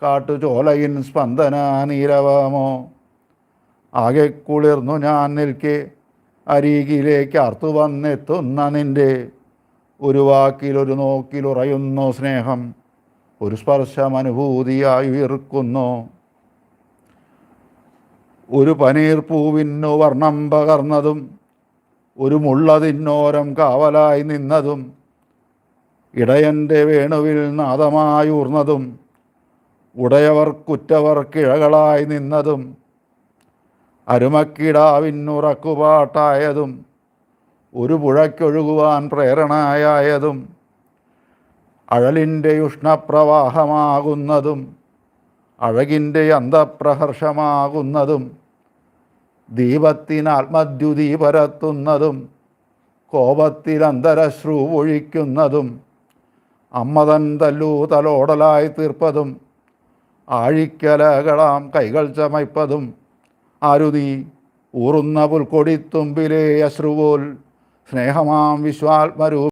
കാട്ടുചോലയിൻ സ്പന്ദന നീരവമോ. ആകെ കുളിർന്നു ഞാൻ നിൽക്കെ അരികിലേക്ക് അർത്തു വന്നെത്തുന്ന നിൻ്റെ ഒരു വാക്കിലൊരു നോക്കിലുറയുന്നു സ്നേഹം, ഒരു സ്പർശം അനുഭൂതിയായി ഉയർക്കുന്നു. ഒരു പനീർ പൂവിനു വർണ്ണം പകർന്നതും ഒരു മുള്ളതിന്നോരം കാവലായി നിന്നതും ഇടയൻ്റെ വേണുവിൽ നാദമായൂർന്നതും ഉടയവർക്കുറ്റവർക്കിഴകളായി നിന്നതും അരുമക്കിടാവിനുറക്കുപാട്ടായതും ഒരു പുഴയ്ക്കൊഴുകുവാൻ പ്രേരണയായതും അഴലിൻ്റെ ഉഷ്ണപ്രവാഹമാകുന്നതും അഴകിൻ്റെ അന്തപ്രഹർഷമാകുന്നതും ദീപത്തിന് ആത്മദ്യുതി പരത്തുന്നതും കോപത്തിൽ അന്തരശ്രു ഒഴിക്കുന്നതും അമ്മതൻ തല്ലു തലോടലായി തീർപ്പതും ആഴിക്കലകളാം കൈകൾ ചമയ്പ്പതും ആരുതി ഊറുന്ന പുൽക്കൊടിത്തുമ്പിലെ അശ്രുപോൽ സ്നേഹമാം വിശ്വാത്മരൂപ